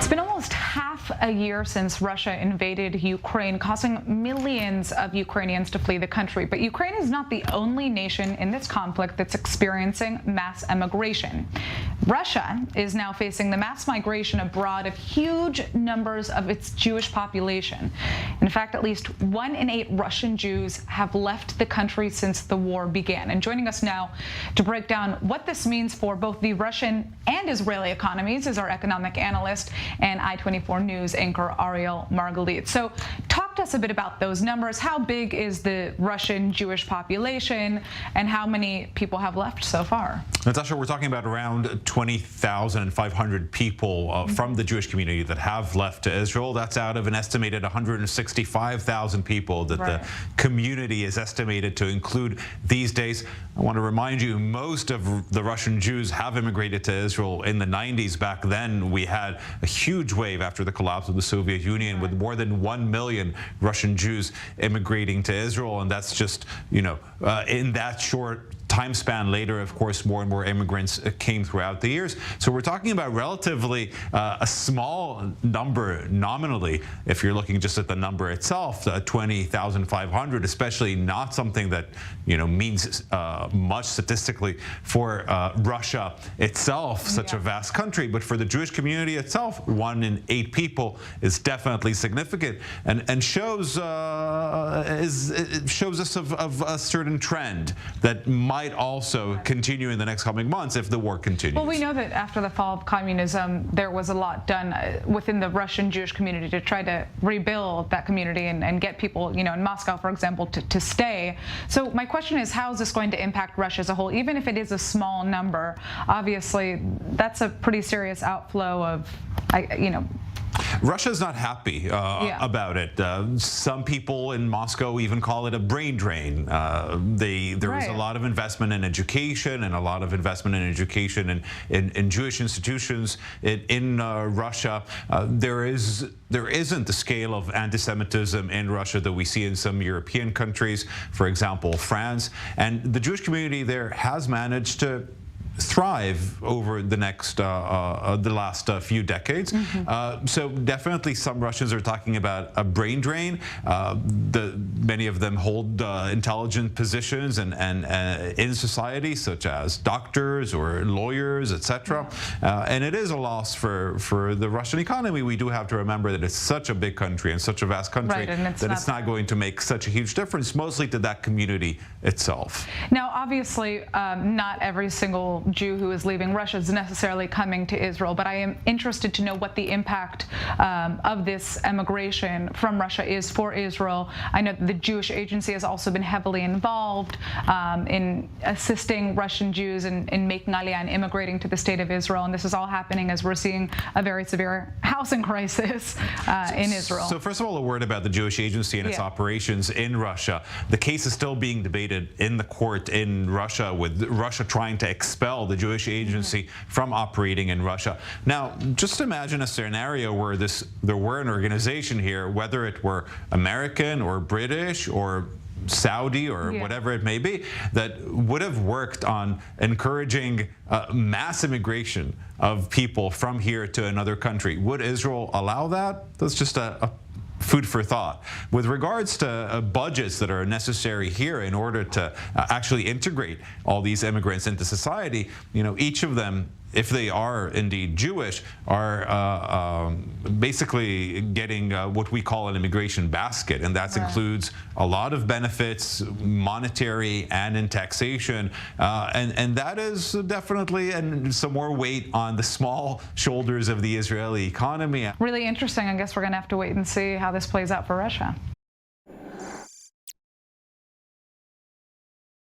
It's been almost half a year since Russia invaded Ukraine, causing millions of Ukrainians to flee the country. But Ukraine is not the only nation in this conflict that's experiencing mass emigration. Russia is now facing the mass migration abroad of huge numbers of its Jewish population. In fact, at least 1 in 8 Russian Jews have left the country since the war began. And joining us now to break down what this means for both the Russian and Israeli economies is our economic analyst and I-24 News anchor Ariel Margalit. So talk to us a bit about those numbers. How big is the Russian Jewish population and how many people have left so far? Natasha, we're talking about around 20,500 people from the Jewish community that have left to Israel. That's out of an estimated 165,000 people that the community is estimated to include these days. I want to remind you, most of the Russian Jews have immigrated to Israel in the 90s. Back then, we had a huge wave after the collapse of the Soviet Union with more than 1 million Russian Jews immigrating to Israel. And that's just, you know, in that short time span later, of course, more and more immigrants came throughout the years. So we're talking about relatively a small number nominally, if you're looking just at the number itself, 20,500, especially not something that, you know, means much statistically for Russia itself, such a vast country. But for the Jewish community itself, 1 in 8 people is definitely significant and shows shows us of a certain trend that might also continue in the next coming months if the war continues. Well, we know that after the fall of communism, there was a lot done within the Russian Jewish community to try to rebuild that community and get people, you know, in Moscow, for example, to stay. So my question is, how is this going to impact Russia as a whole? Even if it is a small number, obviously, that's a pretty serious outflow of, you know, Russia's not happy about it. Some people in Moscow even call it a brain drain. There is a lot of investment in education and a lot of investment in education in Jewish institutions in Russia. There isn't the scale of anti-Semitism in Russia that we see in some European countries, for example, France. And the Jewish community there has managed to thrive over the last few decades. So definitely some Russians are talking about a brain drain. Many of them hold intelligent positions and in society, such as doctors or lawyers, etc. And it is a loss for the Russian economy. We do have to remember that it's such a big country and such a vast country that it's not going to make such a huge difference, mostly to that community itself. Now, obviously, not every single Jew who is leaving Russia is necessarily coming to Israel, but I am interested to know what the impact of this emigration from Russia is for Israel. I know that the Jewish Agency has also been heavily involved in assisting Russian Jews in making Aliyah and immigrating to the state of Israel, and this is all happening as we're seeing a very severe housing crisis in Israel. So first of all, a word about the Jewish Agency and its operations in Russia. The case is still being debated in the court in Russia, with Russia trying to expel the Jewish Agency from operating in Russia. Now, just imagine a scenario where there were an organization here, whether it were American or British or Saudi or whatever it may be, that would have worked on encouraging mass immigration of people from here to another country. Would Israel allow that? That's just a food for thought. With regards to budgets that are necessary here in order to actually integrate all these immigrants into society, you know, each of them, if they are indeed Jewish, are basically getting what we call an immigration basket, and that includes a lot of benefits, monetary and in taxation, and that is definitely some more weight on the small shoulders of the Israeli economy. Really interesting. I guess we're going to have to wait and see how this plays out for Russia.